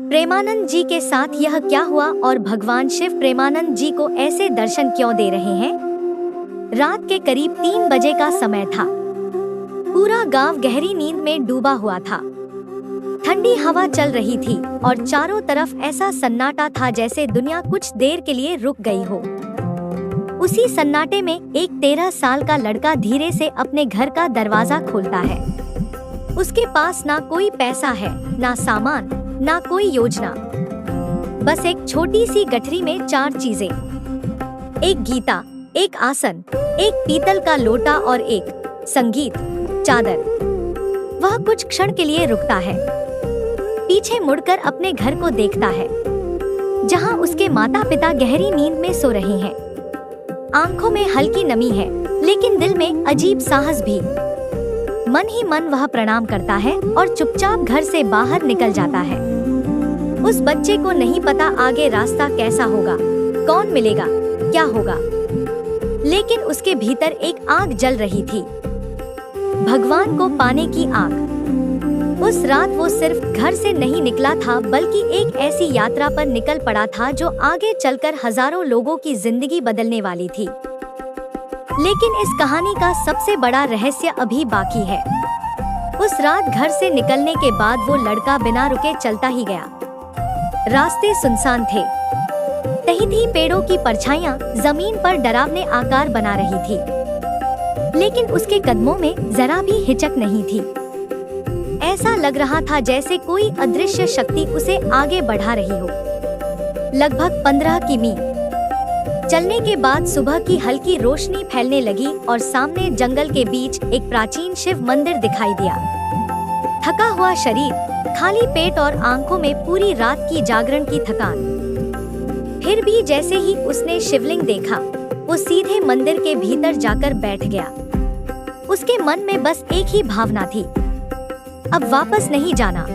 प्रेमानंद जी के साथ यह क्या हुआ और भगवान शिव प्रेमानंद जी को ऐसे दर्शन क्यों दे रहे हैं? रात के करीब 3 बजे का समय था। पूरा गांव गहरी नींद में डूबा हुआ था। ठंडी हवा चल रही थी और चारों तरफ ऐसा सन्नाटा था जैसे दुनिया कुछ देर के लिए रुक गई हो। उसी सन्नाटे में एक 13 साल का लड़का धीरे से अपने घर का दरवाजा खोलता है। उसके पास ना कोई पैसा है, ना सामान, ना कोई योजना, बस एक छोटी सी गठरी में 4 चीजें, एक गीता, एक आसन, एक पीतल का लोटा और एक संगीत चादर। वह कुछ क्षण के लिए रुकता है, पीछे मुड़कर अपने घर को देखता है, जहां उसके माता पिता गहरी नींद में सो रहे हैं। आंखों में हल्की नमी है, लेकिन दिल में अजीब साहस भी। मन ही मन वह प्रणाम करता है और चुपचाप घर से बाहर निकल जाता है। उस बच्चे को नहीं पता आगे रास्ता कैसा होगा, कौन मिलेगा, क्या होगा, लेकिन उसके भीतर एक आग जल रही थी, भगवान को पाने की आग। उस रात वो सिर्फ घर से नहीं निकला था, बल्कि एक ऐसी यात्रा पर निकल पड़ा था जो आगे चलकर हजारों लोगों की जिंदगी बदलने वाली थी। लेकिन इस कहानी का सबसे बड़ा रहस्य अभी बाकी है। उस रात घर से निकलने के बाद वो लड़का बिना रुके चलता ही गया। रास्ते सुनसान थे, तही पेड़ों की परछाइयां जमीन पर डरावने आकार बना रही थी, लेकिन उसके कदमों में जरा भी हिचक नहीं थी। ऐसा लग रहा था जैसे कोई अदृश्य शक्ति उसे आगे बढ़ा रही हो। लगभग 15 किमी चलने के बाद सुबह की हल्की रोशनी फैलने लगी और सामने जंगल के बीच एक प्राचीन शिव मंदिर दिखाई दिया। थका हुआ शरीर, खाली पेट और आंखों में पूरी रात की जागरण की थकान। फिर भी जैसे ही उसने शिवलिंग देखा, वो सीधे मंदिर के भीतर जाकर बैठ गया। उसके मन में बस एक ही भावना थी, अब वापस नहीं जाना।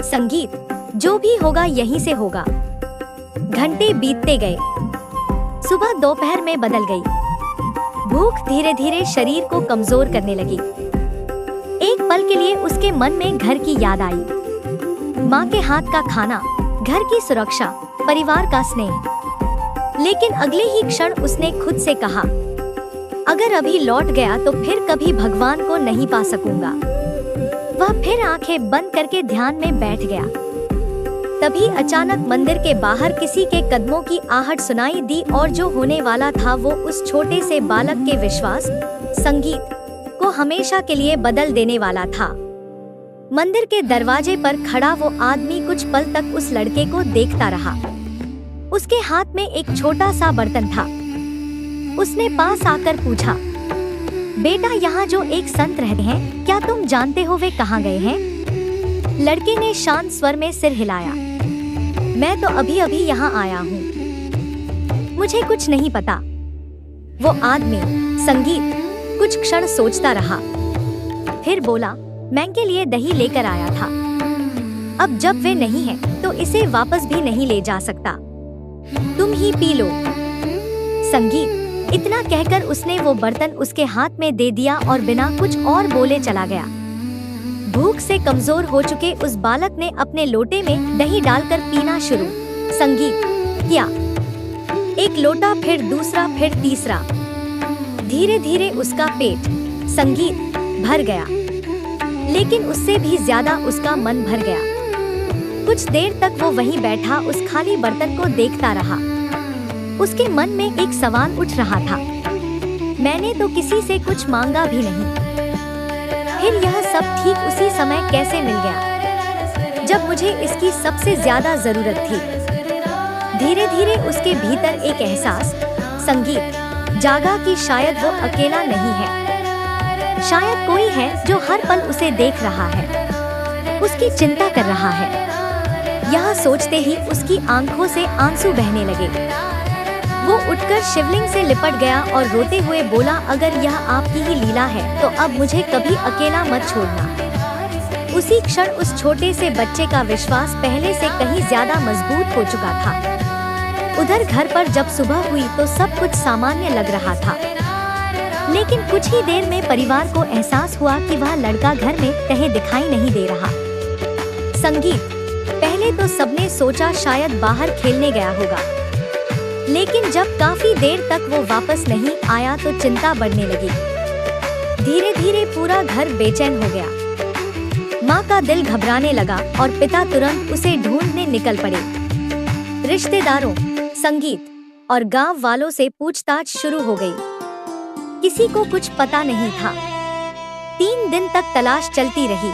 संगीत, जो भी होगा यहीं से होगा। घंटे बीतते गए, सुबह दोपहर में बदल गई। भूख धीरे धीरे शरीर को कमजोर करने लगी। एक पल के लिए उसके मन में घर की याद आई, माँ के हाथ का खाना, घर की सुरक्षा, परिवार का स्नेह। लेकिन अगले ही क्षण उसने खुद से कहा, अगर अभी लौट गया तो फिर कभी भगवान को नहीं पा सकूंगा। वह फिर आंखें बंद करके ध्यान में बैठ गया। तभी अचानक मंदिर के बाहर किसी के कदमों की आहट सुनाई दी और जो होने वाला था वो उस छोटे से बालक के विश्वास, संगीत को हमेशा के लिए बदल देने वाला था। मंदिर के दरवाजे पर खड़ा वो आदमी कुछ पल तक उस लड़के को देखता रहा। उसके हाथ में एक छोटा सा बर्तन था। उसने पास आकर पूछा, बेटा, यहाँ जो एक संत रहते हैं, क्या तुम जानते हो वे कहाँ गए हैं? लड़के ने शांत स्वर में सिर हिलाया। मैं तो अभी अभी यहाँ आया हूँ, मुझे कुछ नहीं पता। वो आदमी, संगीत, कुछ क्षण सोचता रहा, फिर बोला, मैं के लिए दही लेकर आया था। अब जब वे नहीं हैं, तो इसे वापस भी नहीं ले जा सकता। तुम ही पी लो। संगीत, इतना कहकर उसने वो बर्तन उसके हाथ में दे दिया और बिना कुछ और बोले चला गया। भूख से कमजोर हो चुके उस बालक ने अपने लोटे में दही डालकर पीना शुरू, संगीत, किया। एक लोटा, फिर दूसरा, फिर तीसरा। धीरे धीरे उसका पेट, संगीत, भर गया, लेकिन उससे भी ज्यादा उसका मन भर गया। कुछ देर तक वो वहीं बैठा उस खाली बर्तन को देखता रहा। उसके मन में एक सवाल उठ रहा था, मैंने तो किसी से कुछ मांगा भी नहीं, फिर यह सब ठीक उसी समय कैसे मिल गया जब मुझे इसकी सबसे ज्यादा जरूरत थी। धीरे धीरे उसके भीतर एक एहसास, संगीत, जागा कि शायद वो अकेला नहीं है। शायद कोई है जो हर पल उसे देख रहा है, उसकी चिंता कर रहा है। यह सोचते ही उसकी आंखों से आंसू बहने लगे। वो उठकर शिवलिंग से लिपट गया और रोते हुए बोला, अगर यह आपकी ही लीला है तो अब मुझे कभी अकेला मत छोड़ना। उसी क्षण उस छोटे से बच्चे का विश्वास पहले से कहीं ज्यादा मजबूत हो चुका था। उधर घर पर जब सुबह हुई तो सब कुछ सामान्य लग रहा था, लेकिन कुछ ही देर में परिवार को एहसास हुआ कि वह लड़का घर में कहीं दिखाई नहीं दे रहा। संगीत, पहले तो सबने सोचा शायद बाहर खेलने गया होगा। लेकिन जब काफी देर तक वो वापस नहीं आया तो चिंता बढ़ने लगी। धीरे धीरे पूरा घर बेचैन हो गया। माँ का दिल घबराने लगा और पिता तुरंत उसे ढूंढने निकल पड़े। रिश्तेदारों, संगीत और गांव वालों से पूछताछ शुरू हो गई। किसी को कुछ पता नहीं था। 3 दिन तक तलाश चलती रही।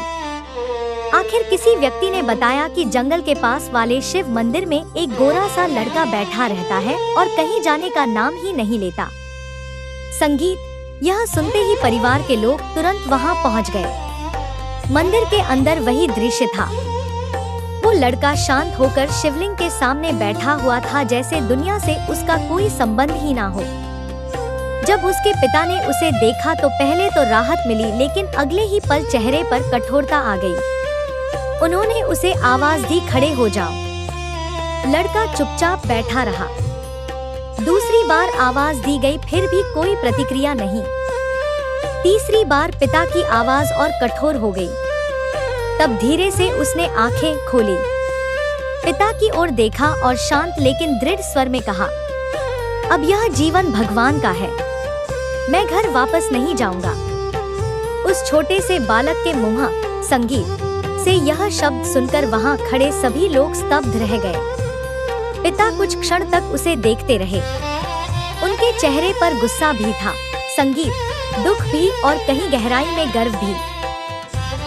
आखिर किसी व्यक्ति ने बताया कि जंगल के पास वाले शिव मंदिर में एक गोरा सा लड़का बैठा रहता है और कहीं जाने का नाम ही नहीं लेता। संगीत यह सुनते ही परिवार के लोग तुरंत वहां पहुंच गए। मंदिर के अंदर वही दृश्य था। वो लड़का शांत होकर शिवलिंग के सामने बैठा हुआ था, जैसे दुनिया से उसका कोई संबंध ही ना हो। जब उसके पिता ने उसे देखा तो पहले तो राहत मिली, लेकिन अगले ही पल चेहरे पर कठोरता आ गई। उन्होंने उसे आवाज दी, खड़े हो जाओ। लड़का चुपचाप बैठा रहा। दूसरी बार आवाज दी गई, फिर भी कोई प्रतिक्रिया नहीं। तीसरी बार पिता की आवाज और कठोर हो गई। तब धीरे से उसने आंखें खोली, पिता की ओर देखा और शांत लेकिन दृढ़ स्वर में कहा, अब यह जीवन भगवान का है, मैं घर वापस नहीं जाऊंगा। उस छोटे से बालक के मुंह संगीत से यह शब्द सुनकर वहां खड़े सभी लोग स्तब्ध रह गए। पिता कुछ क्षण तक उसे देखते रहे। उनके चेहरे पर गुस्सा भी था, संगीत दुख भी और कहीं गहराई में गर्व भी।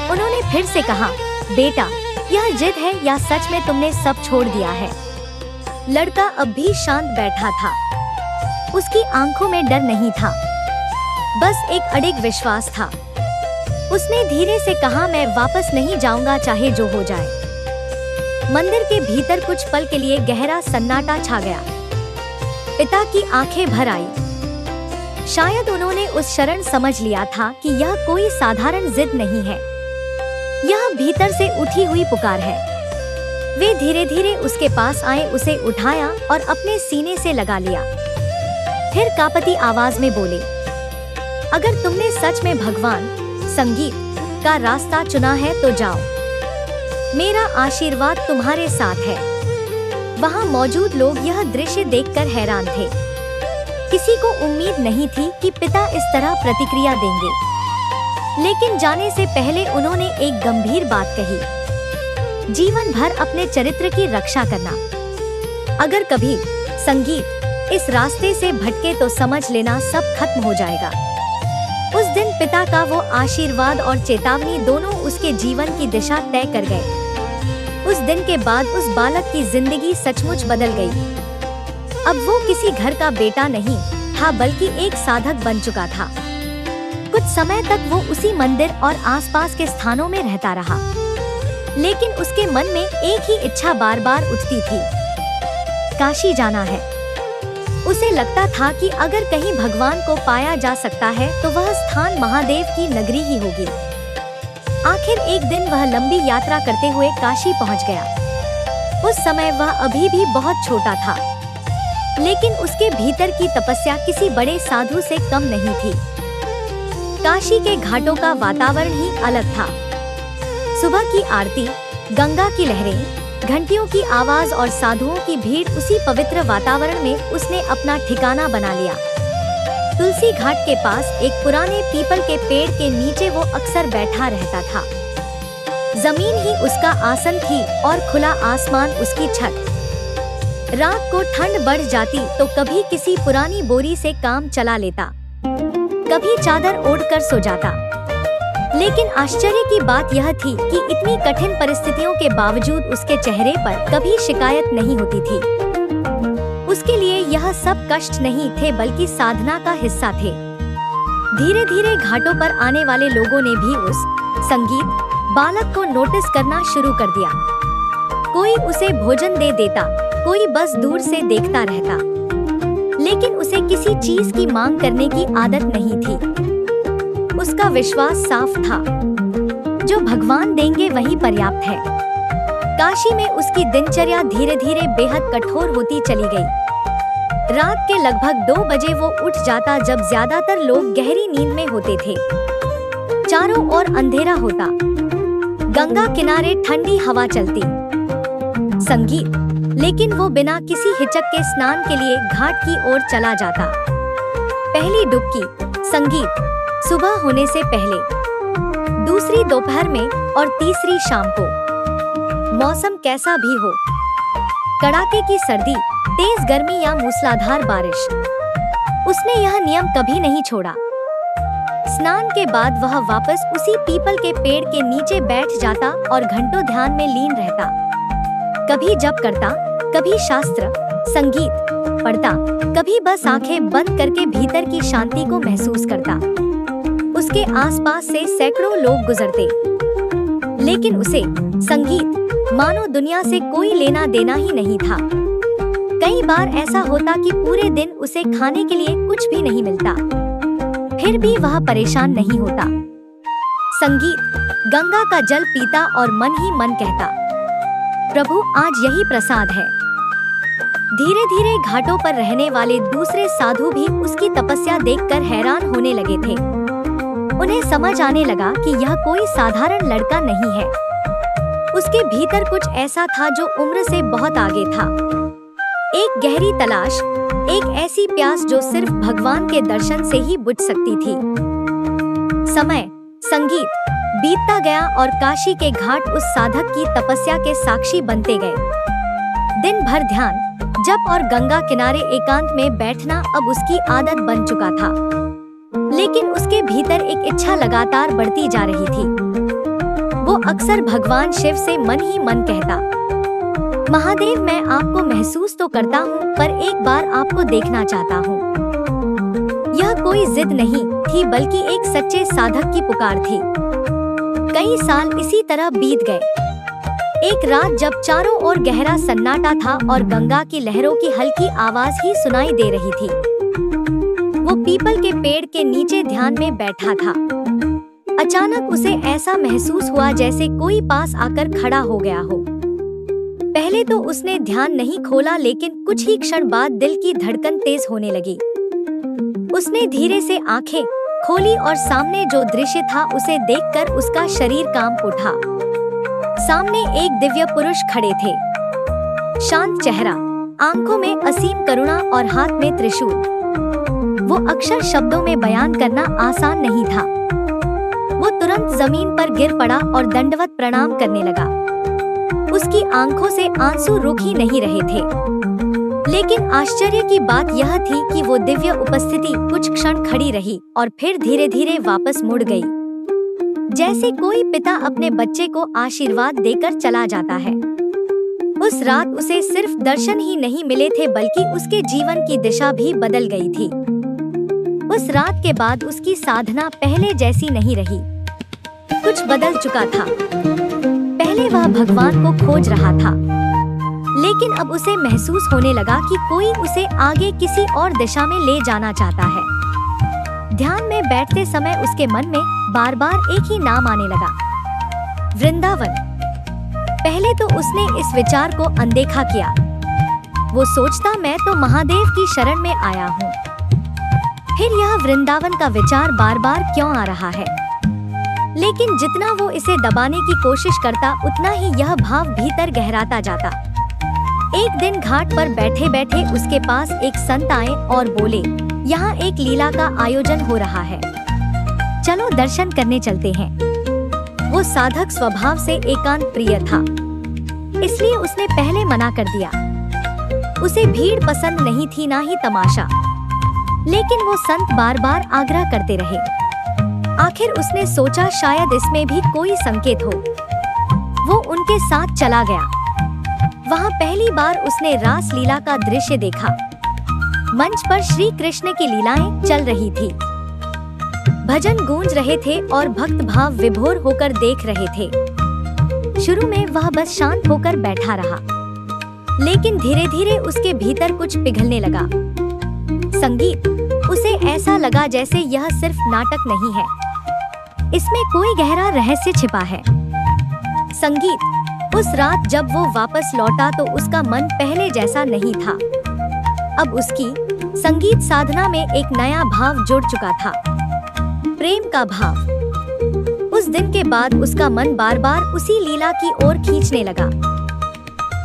उन्होंने फिर से कहा, बेटा, यह जिद है या सच में तुमने सब छोड़ दिया है? लड़का अब भी शांत बैठा था। उसकी आंखों में डर नहीं था, बस एक अडिग विश्वास था। उसने धीरे से कहा, मैं वापस नहीं जाऊंगा, चाहे जो हो जाए। मंदिर के भीतर कुछ पल के लिए गहरा सन्नाटा छा गया। पिता की आंखें भर आई। शायद उन्होंने उस क्षण समझ लिया था कि यह कोई साधारण जिद नहीं है, यह भीतर से उठी हुई पुकार है। वे धीरे धीरे उसके पास आए, उसे उठाया और अपने सीने से लगा लिया। फिर कांपती आवाज में बोले, अगर तुमने सच में भगवान संगीत का रास्ता चुना है तो जाओ, मेरा आशीर्वाद तुम्हारे साथ है। वहां मौजूद लोग यह दृश्य देखकर हैरान थे। किसी को उम्मीद नहीं थी कि पिता इस तरह प्रतिक्रिया देंगे। लेकिन जाने से पहले उन्होंने एक गंभीर बात कही, जीवन भर अपने चरित्र की रक्षा करना। अगर कभी संगीत इस रास्ते से भटके तो समझ लेना सब खत्म हो जाएगा। उस दिन पिता का वो आशीर्वाद और चेतावनी दोनों उसके जीवन की दिशा तय कर गए। उस दिन के बाद उस बालक की जिंदगी सचमुच बदल गई। अब वो किसी घर का बेटा नहीं था, बल्कि एक साधक बन चुका था। कुछ समय तक वो उसी मंदिर और आसपास के स्थानों में रहता रहा, लेकिन उसके मन में एक ही इच्छा बार बार उठती थी, काशी जाना है। उसे लगता था कि अगर कहीं भगवान को पाया जा सकता है तो वह स्थान महादेव की नगरी ही होगी। आखिर एक दिन वह लंबी यात्रा करते हुए काशी पहुंच गया। उस समय वह अभी भी बहुत छोटा था, लेकिन उसके भीतर की तपस्या किसी बड़े साधु से कम नहीं थी। काशी के घाटों का वातावरण ही अलग था। सुबह की आरती, गंगा की लहरें, घंटियों की आवाज और साधुओं की भीड़, उसी पवित्र वातावरण में उसने अपना ठिकाना बना लिया। तुलसी घाट के पास एक पुराने पीपल के पेड़ के नीचे वो अक्सर बैठा रहता था। जमीन ही उसका आसन थी और खुला आसमान उसकी छत। रात को ठंड बढ़ जाती तो कभी किसी पुरानी बोरी से काम चला लेता, कभी चादर ओढ़कर सो जाता। लेकिन आश्चर्य की बात यह थी कि इतनी कठिन परिस्थितियों के बावजूद उसके चेहरे पर कभी शिकायत नहीं होती थी। उसके लिए यह सब कष्ट नहीं थे, बल्कि साधना का हिस्सा थे। धीरे धीरे घाटों पर आने वाले लोगों ने भी उस संगीत बालक को नोटिस करना शुरू कर दिया। कोई उसे भोजन दे देता, कोई बस दूर से देखता रहता, लेकिन उसे किसी चीज की मांग करने की आदत नहीं थी। उसका विश्वास साफ था, जो भगवान देंगे वही पर्याप्त है। काशी में उसकी दिनचर्या धीरे धीरे बेहद कठोर होती चली गई। रात के लगभग 2 बजे वो उठ जाता, जब ज्यादातर लोग गहरी नींद में होते थे। चारों ओर अंधेरा होता, गंगा किनारे ठंडी हवा चलती, संगीत, लेकिन वो बिना किसी हिचक के स्नान के लिए घाट की ओर चला जाता। पहली डुबकी, संगीत, सुबह होने से पहले, दूसरी दोपहर में और तीसरी शाम को। मौसम कैसा भी हो, कड़ाके की सर्दी, तेज गर्मी या मूसलाधार बारिश, उसने यह नियम कभी नहीं छोड़ा। स्नान के बाद वह वापस उसी पीपल के पेड़ के नीचे बैठ जाता और घंटों ध्यान में लीन रहता। कभी जप करता, कभी शास्त्र संगीत पढ़ता, कभी बस आंखें बंद करके भीतर की शांति को महसूस करता। उसके आसपास से सैकड़ों लोग गुजरते, लेकिन उसे संगीत मानो दुनिया से कोई लेना देना ही नहीं था। कई बार ऐसा होता कि पूरे दिन उसे खाने के लिए कुछ भी नहीं मिलता, फिर भी वह परेशान नहीं होता। संगीत गंगा का जल पीता और मन ही मन कहता, प्रभु आज यही प्रसाद है। धीरे धीरे घाटों पर रहने वाले दूसरे साधु भी उसकी तपस्या देखकर हैरान होने लगे थे। उन्हें समझ आने लगा कि यह कोई साधारण लड़का नहीं है। उसके भीतर कुछ ऐसा था जो उम्र से बहुत आगे था। एक गहरी तलाश, एक ऐसी प्यास जो सिर्फ भगवान के दर्शन से ही बुझ सकती थी। समय संगीत बीतता गया और काशी के घाट उस साधक की तपस्या के साक्षी बनते गए। दिन भर ध्यान, जप और गंगा किनारे एकांत में बैठना अब उसकी आदत बन चुका था। लेकिन उसके भीतर एक इच्छा लगातार बढ़ती जा रही थी। वो अक्सर भगवान शिव से मन ही मन कहता, महादेव मैं आपको महसूस तो करता हूँ, पर एक बार आपको देखना चाहता हूँ। यह कोई जिद नहीं थी, बल्कि एक सच्चे साधक की पुकार थी। कई साल इसी तरह बीत गए। एक रात जब चारों ओर गहरा सन्नाटा था और गंगा की लहरों की हल्की आवाज ही सुनाई दे रही थी, वो पीपल के पेड़ के नीचे ध्यान में बैठा था। अचानक उसे ऐसा महसूस हुआ जैसे कोई पास आकर खड़ा हो गया हो। पहले तो उसने ध्यान नहीं खोला, लेकिन कुछ ही क्षण बाद दिल की धड़कन तेज होने लगी। उसने धीरे से आंखें खोली और सामने जो दृश्य था उसे देखकर उसका शरीर कांप उठा। सामने एक दिव्य पुरुष खड़े थे, शांत चेहरा, आंखों में असीम करुणा और हाथ में त्रिशूल। वो अक्षर शब्दों में बयान करना आसान नहीं था। वो तुरंत जमीन पर गिर पड़ा और दंडवत प्रणाम करने लगा। उसकी आंखों से आंसू रुक ही नहीं रहे थे। लेकिन आश्चर्य की बात यह थी कि वो दिव्य उपस्थिति कुछ क्षण खड़ी रही और फिर धीरे धीरे वापस मुड़ गई, जैसे कोई पिता अपने बच्चे को आशीर्वाद देकर चला जाता है। उस रात उसे सिर्फ दर्शन ही नहीं मिले थे, बल्कि उसके जीवन की दिशा भी बदल गई थी। उस रात के बाद उसकी साधना पहले जैसी नहीं रही, कुछ बदल चुका था। पहले वह भगवान को खोज रहा था, लेकिन अब उसे महसूस होने लगा कि कोई उसे आगे किसी और दिशा में ले जाना चाहता है। ध्यान में बैठते समय उसके मन में बार बार एक ही नाम आने लगा, वृंदावन। पहले तो उसने इस विचार को अनदेखा किया। वो सोचता मैं तो महादेव की शरण में आया हूँ। फिर यह वृंदावन का विचार बार बार क्यों आ रहा है? लेकिन जितना वो इसे दबाने की कोशिश करता, उतना ही यह भाव भीतर गहराता जाता। एक दिन घाट पर बैठे बैठे उसके पास एक संत आए और बोले, यहाँ एक लीला का आयोजन हो रहा है, चलो दर्शन करने चलते हैं। वो साधक स्वभाव से एकांत प्रिय था, इसलिए उसने पहले मना कर दिया। उसे भीड़ पसंद नहीं थी, ना ही तमाशा। लेकिन वो संत बार बार आग्रह करते रहे। आखिर उसने सोचा शायद इसमें भी कोई संकेत हो। वो उनके साथ चला गया। वहाँ पहली बार उसने रास लीला का दृश्य देखा। मंच पर श्री कृष्ण की लीलाएं चल रही थी, भजन गूंज रहे थे और भक्त भाव विभोर होकर देख रहे थे। शुरू में वह बस शांत होकर बैठा रहा, लेकिन धीरे धीरे उसके भीतर कुछ पिघलने लगा। संगीत, उसे ऐसा लगा जैसे यह सिर्फ नाटक नहीं है, इसमें कोई गहरा रहस्य छिपा है। संगीत, उस रात जब वो वापस लौटा तो उसका मन पहले जैसा नहीं था। अब उसकी संगीत साधना में एक नया भाव जुड़ चुका था, प्रेम का भाव। उस दिन के बाद उसका मन बार बार उसी लीला की ओर खींचने लगा।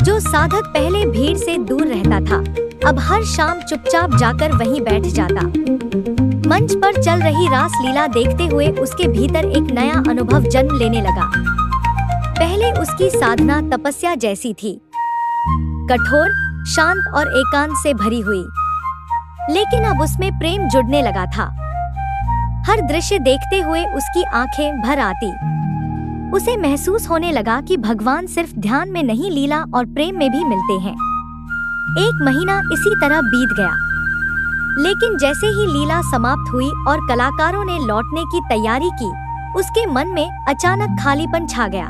जो साधक पहले भीड़ से दूर रहता था, अब हर शाम चुपचाप जाकर वहीं बैठ जाता। मंच पर चल रही रास लीला देखते हुए उसके भीतर एक नया अनुभव जन्म लेने लगा। पहले उसकी साधना तपस्या जैसी थी, कठोर, शांत और एकांत से भरी हुई, लेकिन अब उसमें प्रेम जुड़ने लगा था। हर दृश्य देखते हुए उसकी आंखें भर आती। उसे महसूस होने लगा कि भगवान सिर्फ ध्यान में नहीं, लीला और प्रेम में भी मिलते हैं। 1 महीना इसी तरह बीत गया, लेकिन जैसे ही लीला समाप्त हुई और कलाकारों ने लौटने की तैयारी की, उसके मन में अचानक खालीपन छा गया।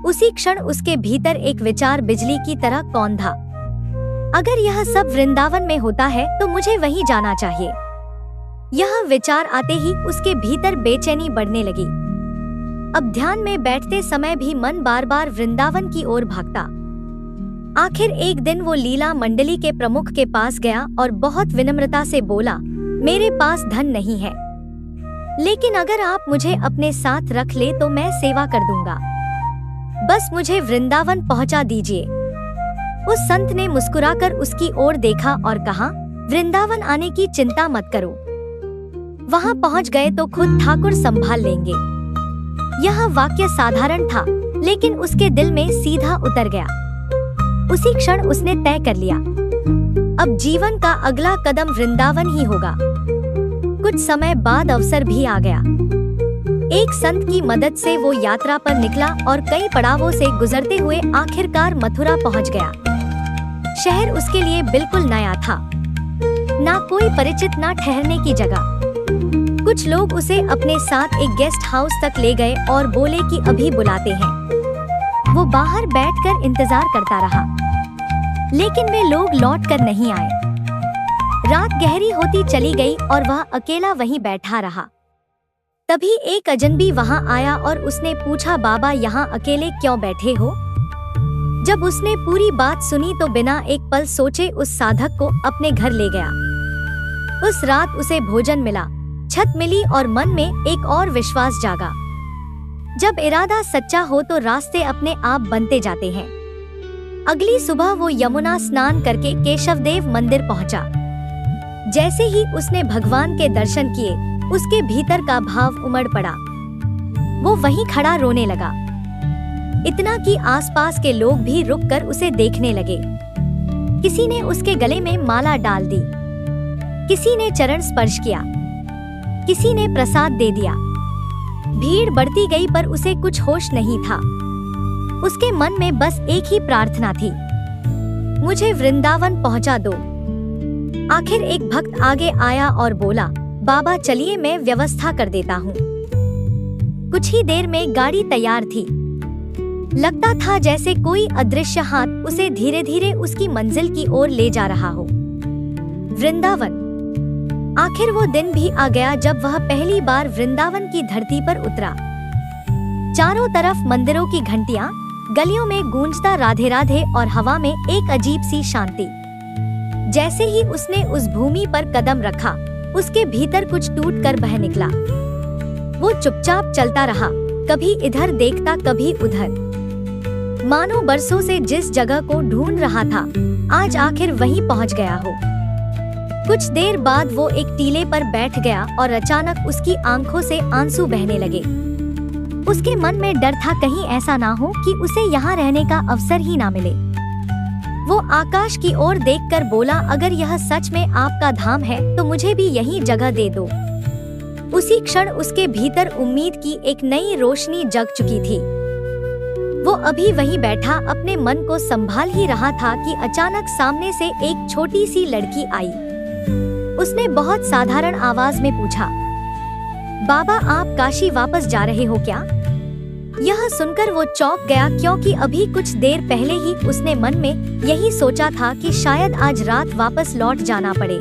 उसी क्षण उसके भीतर एक विचार बिजली की तरह कौंधा, अगर यह सब वृंदावन में होता है तो मुझे वहीं जाना चाहिए। यह विचार आते ही उसके भीतर बेचैनी बढ़ने लगी। अब ध्यान में बैठते समय भी मन बार बार वृंदावन की ओर भागता। आखिर एक दिन वो लीला मंडली के प्रमुख के पास गया और बहुत विनम्रता से बोला, मेरे पास धन नहीं है, लेकिन अगर आप मुझे अपने साथ रख ले तो मैं सेवा कर दूंगा। बस मुझे वृंदावन पहुंचा दीजिए। उस संत ने मुस्कुराकर उसकी ओर देखा और कहा, वृंदावन आने की चिंता मत करो, वहां पहुंच गए तो खुद ठाकुर संभाल लेंगे। यह वाक्य साधारण था, लेकिन उसके दिल में सीधा उतर गया। उसी क्षण उसने तय कर लिया, अब जीवन का अगला कदम वृंदावन ही होगा। कुछ समय बाद अवसर भी आ गया। एक संत की मदद से वो यात्रा पर निकला और कई पड़ावों से गुजरते हुए आखिरकार मथुरा पहुंच गया। शहर उसके लिए बिल्कुल नया था, ना कोई परिचित, ना ठहरने की जगह। कुछ लोग उसे अपने साथ एक गेस्ट हाउस तक ले गए और बोले कि अभी बुलाते हैं। वो बाहर बैठकर इंतजार करता रहा, लेकिन वे लोग लौट कर नहीं आए। रात गहरी होती चली गई और वह अकेला वहीं बैठा रहा। तभी एक अजनबी वहां आया और उसने पूछा, बाबा यहाँ अकेले क्यों बैठे हो? जब उसने पूरी बात सुनी तो बिना एक पल सोचे उस साधक को अपने घर ले गया। उस रात उसे भोजन मिला, छत मिली और मन में एक और विश्वास जागा। जब इरादा सच्चा हो तो रास्ते अपने आप बनते जाते हैं। अगली सुबह वो यमुना स्नान करके केशवदेव मंदिर पहुंचा। जैसे ही उसने भगवान के दर्शन किए, उसके भीतर का भाव उमड़ पड़ा। वो वहीं खड़ा रोने लगा, इतना कि आसपास के लोग भी रुककर उसे देखने लगे। किसी ने उसके गले में माला डाल दी, किसी ने चरण स्पर्श किया, किसी ने प्रसाद दे दिया। भीड़ बढ़ती गई पर उसे कुछ होश नहीं था। उसके मन में बस एक ही प्रार्थना थी, मुझे वृंदावन पहुंचा दो। आखिर एक भक्त आगे आया और बोला, बाबा चलिए मैं व्यवस्था कर देता हूँ। कुछ ही देर में गाड़ी तैयार थी। लगता था जैसे कोई अदृश्य हाथ उसे धीरे धीरे उसकी मंजिल की ओर ले जा रहा हो, वृंदावन। आखिर वो दिन भी आ गया जब वह पहली बार वृंदावन की धरती पर उतरा। चारों तरफ मंदिरों की घंटियां, गलियों में गूंजता राधे राधे और हवा में एक अजीब सी शांति। जैसे ही उसने उस भूमि पर कदम रखा, उसके भीतर कुछ टूट कर बह निकला। वो चुपचाप चलता रहा, कभी इधर देखता कभी उधर, मानो बरसों से जिस जगह को ढूंढ रहा था आज आखिर वहीं पहुंच गया हो। कुछ देर बाद वो एक टीले पर बैठ गया और अचानक उसकी आंखों से आंसू बहने लगे। उसके मन में डर था कहीं ऐसा ना हो कि उसे यहाँ रहने का अवसर ही ना मिले। वो आकाश की ओर देखकर बोला, अगर यह सच में आपका धाम है तो मुझे भी यही जगह दे दो। उसी क्षण उसके भीतर उम्मीद की एक नई रोशनी जग चुकी थी। वो अभी वहीं बैठा अपने मन को संभाल ही रहा था कि अचानक सामने से एक छोटी सी लड़की आई। उसने बहुत साधारण आवाज में पूछा, बाबा आप काशी वापस जा रहे हो क्या? यह सुनकर वो चौंक गया, क्योंकि अभी कुछ देर पहले ही उसने मन में यही सोचा था कि शायद आज रात वापस लौट जाना पड़े।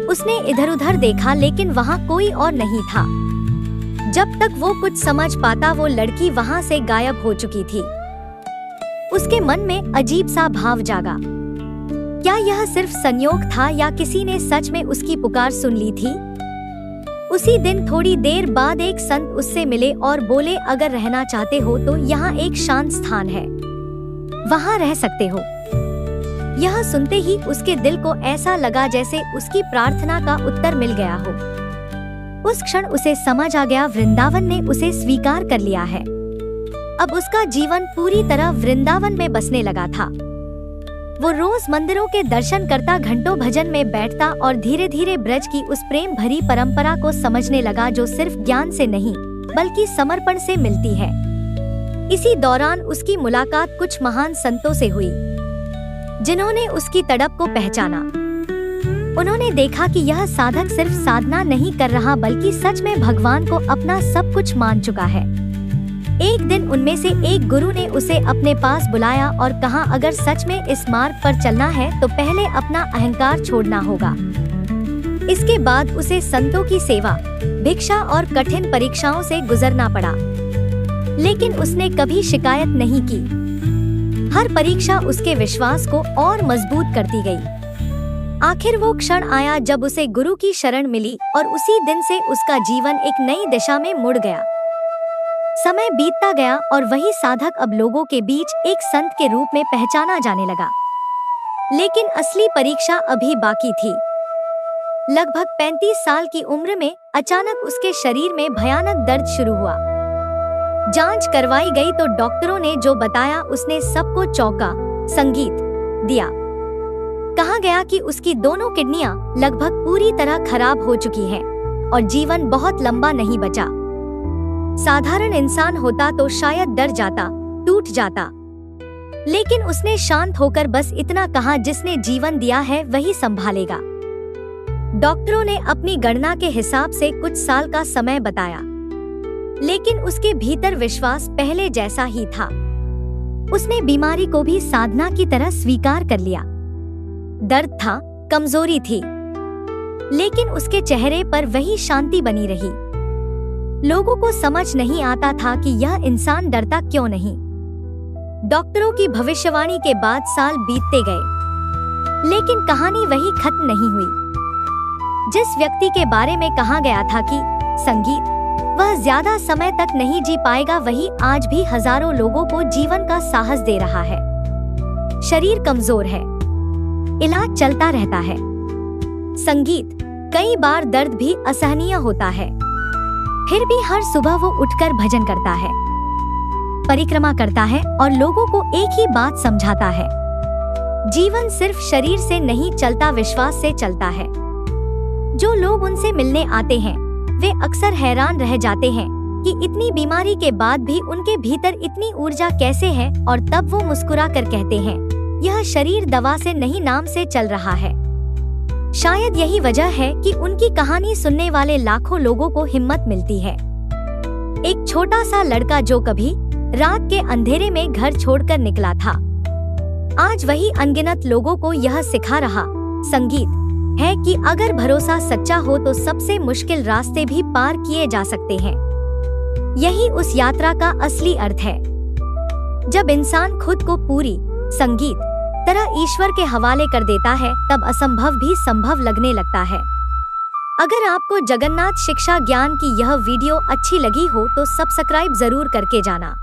उसने इधर उधर देखा लेकिन वहाँ कोई और नहीं था। जब तक वो कुछ समझ पाता वो लड़की वहाँ से गायब हो चुकी थी। उसके मन में अजीब सा भाव जागा। क्या यह सिर्फ संयोग था या किसी ने सच में उसकी पुकार सुन ली थी? उसी दिन थोड़ी देर बाद एक संत उससे मिले और बोले, अगर रहना चाहते हो तो यहाँ एक शांत स्थान है, वहाँ रह सकते हो। यह सुनते ही उसके दिल को ऐसा लगा जैसे उसकी प्रार्थना का उत्तर मिल गया हो। उस क्षण उसे समझ आ गया, वृंदावन ने उसे स्वीकार कर लिया है। अब उसका जीवन पूरी तरह वृंदावन में बसने लगा था। वो रोज मंदिरों के दर्शन करता, घंटों भजन में बैठता और धीरे धीरे ब्रज की उस प्रेम भरी परंपरा को समझने लगा जो सिर्फ ज्ञान से नहीं बल्कि समर्पण से मिलती है। इसी दौरान उसकी मुलाकात कुछ महान संतों से हुई जिन्होंने उसकी तड़प को पहचाना। उन्होंने देखा कि यह साधक सिर्फ साधना नहीं कर रहा बल्कि सच में भगवान को अपना सब कुछ मान चुका है। एक दिन उनमें से एक गुरु ने उसे अपने पास बुलाया और कहा, अगर सच में इस मार्ग पर चलना है तो पहले अपना अहंकार छोड़ना होगा। इसके बाद उसे संतों की सेवा, भिक्षा और कठिन परीक्षाओं से गुजरना पड़ा, लेकिन उसने कभी शिकायत नहीं की। हर परीक्षा उसके विश्वास को और मजबूत करती गई। आखिर वो क्षण आया जब उसे गुरु की शरण मिली और उसी दिन से उसका जीवन एक नई दिशा में मुड़ गया। समय बीतता गया और वही साधक अब लोगों के बीच एक संत के रूप में पहचाना जाने लगा। लेकिन असली परीक्षा अभी बाकी थी। लगभग 35 साल की उम्र में अचानक उसके शरीर में भयानक दर्द शुरू हुआ। जांच करवाई गई तो डॉक्टरों ने जो बताया उसने सबको चौंका संगीत दिया। कहा गया कि उसकी दोनों किडनियां लगभग पूरी तरह खराब हो चुकी हैं और जीवन बहुत लंबा नहीं बचा। साधारण इंसान होता तो शायद डर जाता, टूट जाता, लेकिन उसने शांत होकर बस इतना कहा, जिसने जीवन दिया है वही संभालेगा। डॉक्टरों ने अपनी गणना के हिसाब से कुछ साल का समय बताया, लेकिन उसके भीतर विश्वास पहले जैसा ही था। उसने बीमारी को भी साधना की तरह स्वीकार कर लिया। दर्द था, कमजोरी थी, लेकिन उसके चेहरे पर वही शांति बनी रही। लोगों को समझ नहीं आता था कि यह इंसान डरता क्यों नहीं। डॉक्टरों की भविष्यवाणी के बाद साल बीतते गए, लेकिन कहानी वही खत्म नहीं हुई। जिस व्यक्ति के बारे में कहा गया था कि संगीत वह ज्यादा समय तक नहीं जी पाएगा, वही आज भी हजारों लोगों को जीवन का साहस दे रहा है। शरीर कमजोर है, इलाज चलता रहता है। संगीत कई बार दर्द भी असहनीय होता है, फिर भी हर सुबह वो उठकर भजन करता है, परिक्रमा करता है और लोगों को एक ही बात समझाता है, जीवन सिर्फ शरीर से नहीं चलता, विश्वास से चलता है। जो लोग उनसे मिलने आते हैं वे अक्सर हैरान रह जाते हैं कि इतनी बीमारी के बाद भी उनके भीतर इतनी ऊर्जा कैसे है, और तब वो मुस्कुरा कर कहते हैं, यह शरीर दवा से नहीं नाम से चल रहा है। शायद यही वजह है कि उनकी कहानी सुनने वाले लाखों लोगों को हिम्मत मिलती है। एक छोटा सा लड़का जो कभी रात के अंधेरे में घर छोड़कर निकला था, आज वही अनगिनत लोगों को यह सिखा रहा संगीत है कि अगर भरोसा सच्चा हो तो सबसे मुश्किल रास्ते भी पार किए जा सकते हैं। यही उस यात्रा का असली अर्थ है। जब इंसान खुद को पूरी संगीत तरह ईश्वर के हवाले कर देता है, तब असंभव भी संभव लगने लगता है। अगर आपको जगन्नाथ शिक्षा ज्ञान की यह वीडियो अच्छी लगी हो तो सब्सक्राइब जरूर करके जाना।